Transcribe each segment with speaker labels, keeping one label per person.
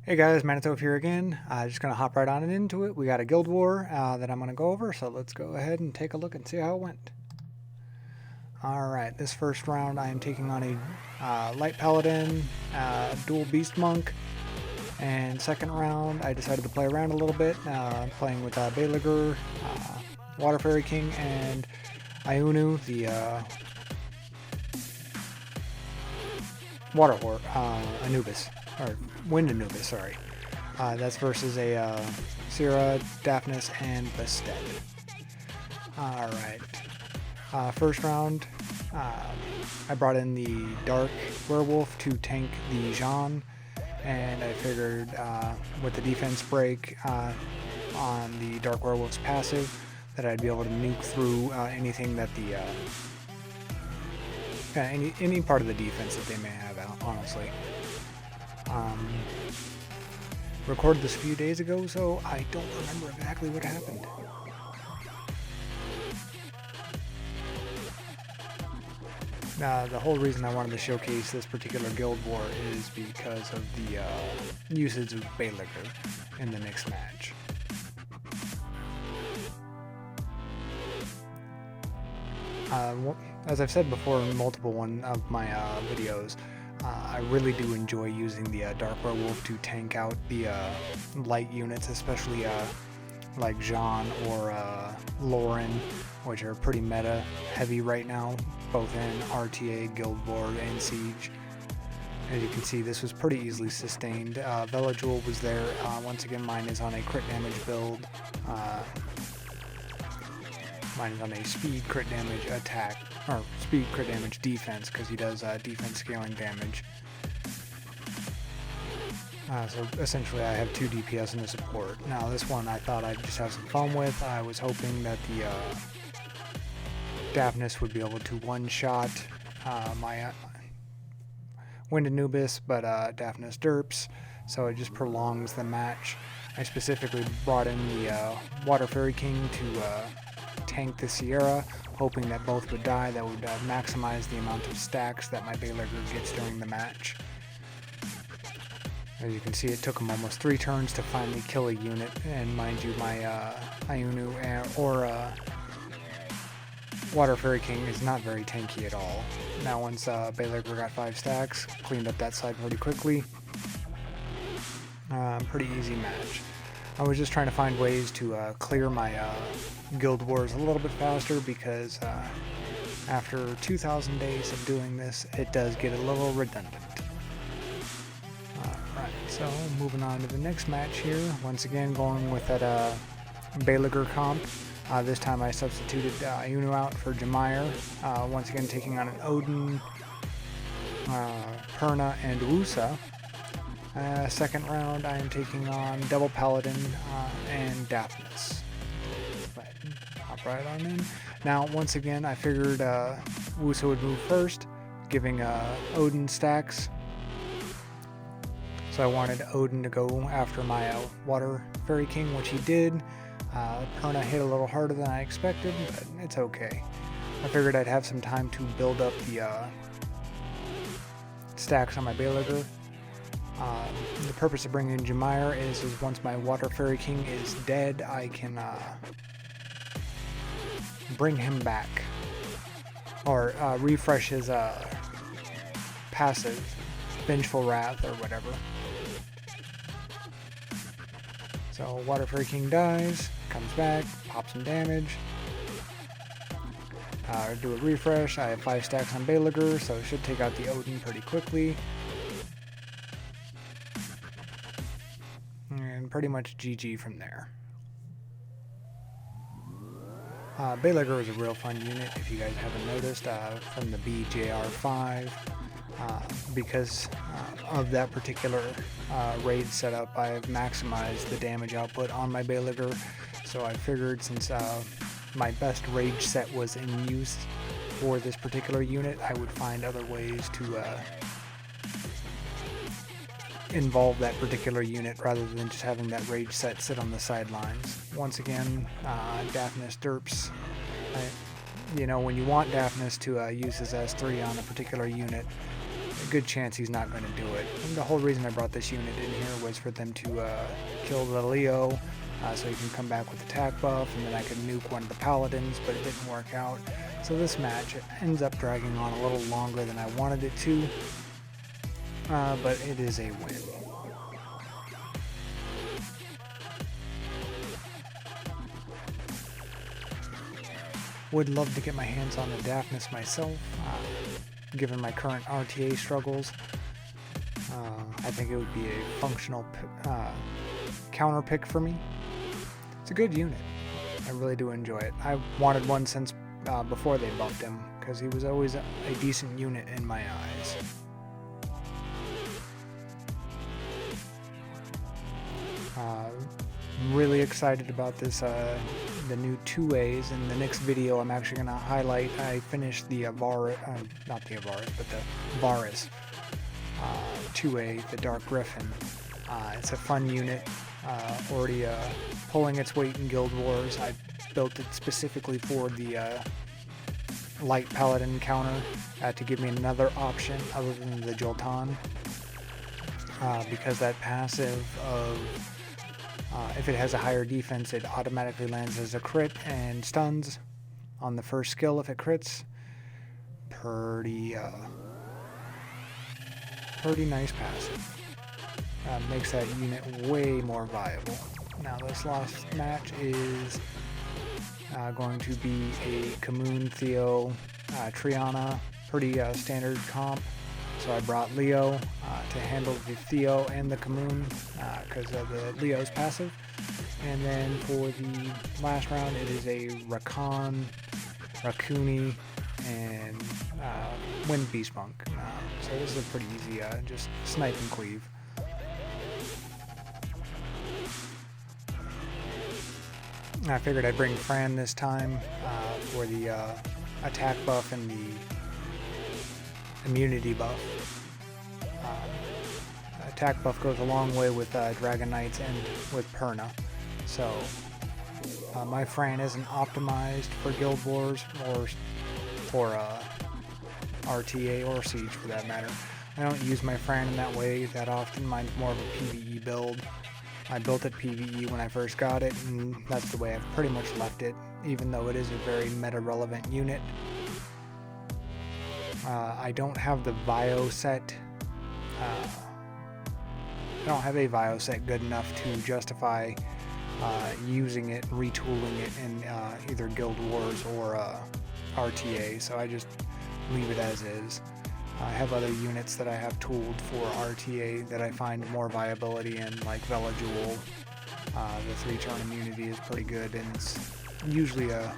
Speaker 1: Hey guys, Manitove here again. Just gonna hop right on and into it. We got a guild war that I'm gonna go over, so let's go ahead and take a look and see how it went. Alright, this first round I am taking on a light paladin, dual beast monk, and second round I decided to play around a little bit, playing with Belager, Water Fairy King, and Iunu, the Water Whore, Anubis. Or Wind Anubis, sorry. That's versus a Sierra, Daphnis, and Bastet. Alright. First round, I brought in the Dark Werewolf to tank the Jean, and I figured with the defense break on the Dark Werewolf's passive that I'd be able to nuke through anything that the any part of the defense that they may have out, honestly. Recorded this a few days ago, so I don't remember exactly what happened. The whole reason I wanted to showcase this particular guild war is because of the usage of Belager in the next match. As I've said before in multiple one of my videos, I really do enjoy using the Dark Werewolf to tank out the light units, especially like Jean or Lauren, which are pretty meta heavy right now, both in RTA, Guild War, and Siege. As you can see, this was pretty easily sustained. Velajewel was there. Once again, mine is on a crit damage build. Mine is on a speed crit damage attack, or speed crit damage defense, because he does defense scaling damage. So essentially I have 2 DPS and a support. Now this one I thought I'd just have some fun with. I was hoping that the Daphnis would be able to one-shot my Wind Anubis, but Daphnis derps, so it just prolongs the match. I specifically brought in the Water Fairy King to tank the Sierra, hoping that both would die. That would maximize the amount of stacks that my Belager gets during the match. As you can see, it took him almost 3 turns to finally kill a unit, and mind you, my Iunu or Water Fairy King is not very tanky at all. Now once Belager got 5 stacks, cleaned up that side pretty quickly. Pretty easy match. I was just trying to find ways to clear my guild wars a little bit faster, because after 2,000 days of doing this, it does get a little redundant. Alright, so moving on to the next match here. Once again, going with that Belager comp. This time I substituted Iunu out for Jemire. Once again, taking on an Odin, Perna, and Wusa. Second round, I am taking on Double Paladin and Daphnis. But hop right on in. Now, once again, I figured Wusa would move first, giving Odin stacks. So I wanted Odin to go after my Water Fairy King, which he did. Perna hit a little harder than I expected, but it's okay. I figured I'd have some time to build up the stacks on my Belager. The purpose of bringing in Jemire is once my Water Fairy King is dead, I can bring him back, or refresh his passive, Vengeful Wrath or whatever. So Water Fairy King dies, comes back, pops some damage. Do a refresh. I have 5 stacks on Belager, so it should take out the Odin pretty quickly. And pretty much GG from there. Belager is a real fun unit, if you guys haven't noticed, from the BJR5. Because of that particular raid setup, I've maximized the damage output on my Belager. So I figured, since my best rage set was in use for this particular unit, I would find other ways to involve that particular unit rather than just having that rage set sit on the sidelines. Once again, Daphnis derps. You know, when you want Daphnis to use his S3 on a particular unit, a good chance he's not going to do it. And the whole reason I brought this unit in here was for them to kill the Leo, so he can come back with attack buff, and then I could nuke one of the paladins, but it didn't work out. So this match ends up dragging on a little longer than I wanted it to, but it is a win. Would love to get my hands on the Daphnis myself, given my current RTA struggles. I think it would be a functional counter pick for me. It's a good unit. I really do enjoy it. I wanted one since before they buffed him, because he was always a decent unit in my eyes. I'm really excited about this, the new 2As. In the next video, I'm actually going to highlight, I finished the Varus, not the Varus, but the Varus 2A, the Dark Griffin. It's a fun unit, already pulling its weight in Guild Wars. I built it specifically for the Light Paladin counter to give me another option other than the Jolton, because that passive of if it has a higher defense, it automatically lands as a crit and stuns on the first skill if it crits. Pretty nice passive. Makes that unit way more viable. Now this last match is going to be a Kamoon Theo Triana, pretty standard comp. So I brought Leo to handle the Theo and the Kamoon because of the Leo's passive. And then for the last round, it is a Rakan, Rakuni, and Wind Beast Monk. So this is a pretty easy, just snipe and cleave. I figured I'd bring Fran this time for the attack buff and the immunity buff. Attack buff goes a long way with Dragon Knights and with Perna. So my Fran isn't optimized for Guild Wars or for RTA or Siege for that matter. I don't use my Fran in that way that often. Mine's more of a PvE build. I built it PvE when I first got it, and that's the way I've pretty much left it, even though it is a very meta-relevant unit. I don't have the Vio set. I don't have a Vio set good enough to justify using it, retooling it in either Guild Wars or RTA, so I just leave it as is. I have other units that I have tooled for RTA that I find more viability in, like Vela Jewel. The 3-turn immunity is pretty good, and it's usually a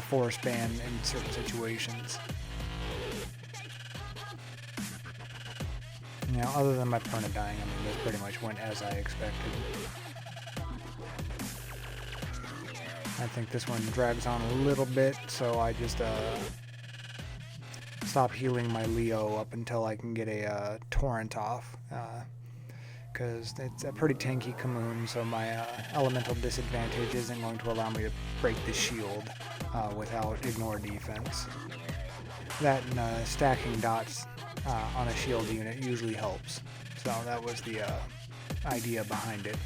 Speaker 1: force ban in certain situations. Now, other than my Perna dying, I mean, this pretty much went as I expected. I think this one drags on a little bit, so I just stop healing my Leo up until I can get a Torrent off, because it's a pretty tanky Kamoon, so my elemental disadvantage isn't going to allow me to break the shield without ignore defense. That and stacking dots on a shield unit usually helps, so that was the idea behind it.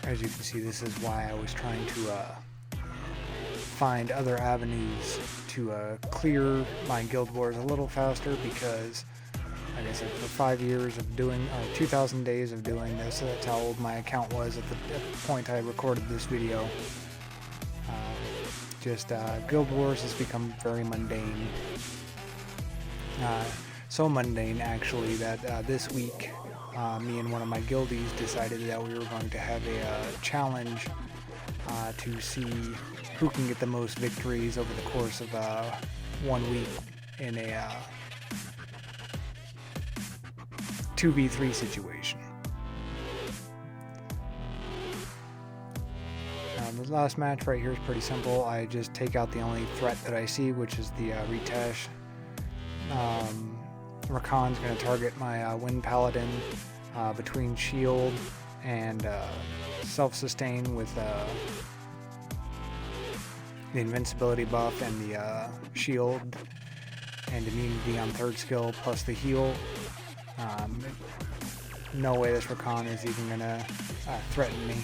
Speaker 1: As you can see, this is why I was trying to find other avenues to clear my Guild Wars a little faster, because, like I said, for 5 years of doing, 2,000 days of doing this, that's how old my account was at the point I recorded this video. Guild Wars has become very mundane. So mundane, actually, that this week, me and one of my guildies decided that we were going to have a challenge to see who can get the most victories over the course of 1 week in a 2v3 situation. The last match right here is pretty simple. I just take out the only threat that I see, which is the Ritesh. Rakan's going to target my Wind Paladin between shield and self-sustain with the invincibility buff and the shield and immunity on 3rd skill plus the heal. No way this Rakan is even gonna threaten me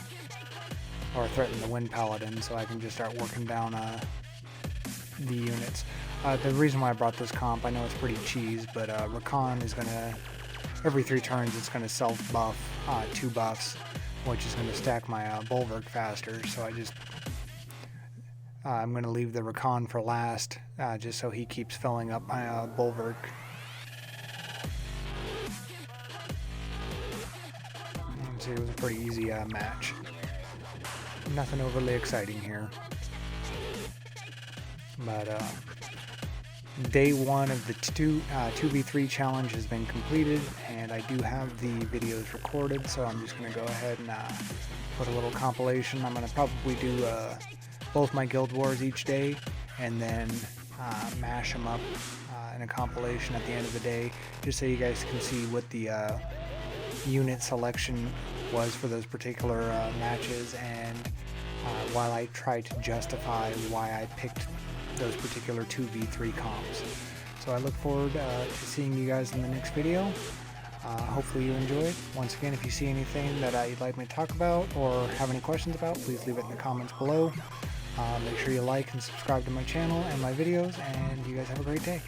Speaker 1: or threaten the Wind Paladin, so I can just start working down the units. The reason why I brought this comp, I know it's pretty cheese, but Rakan is gonna, every 3 turns it's gonna self-buff 2 buffs, which is gonna stack my Bulwark faster, so I'm going to leave the Rakan for last, just so he keeps filling up my Bulwark. So it was a pretty easy match. Nothing overly exciting here. But day 1 of the 2v3 challenge has been completed, and I do have the videos recorded, so I'm just going to go ahead and put a little compilation. I'm going to probably do both my guild wars each day, and then mash them up in a compilation at the end of the day, just so you guys can see what the unit selection was for those particular matches, and while I try to justify why I picked those particular 2v3 comps. So I look forward to seeing you guys in the next video. Hopefully you enjoyed. Once again, if you see anything that you'd like me to talk about or have any questions about, please leave it in the comments below. Make sure you like and subscribe to my channel and my videos, and you guys have a great day.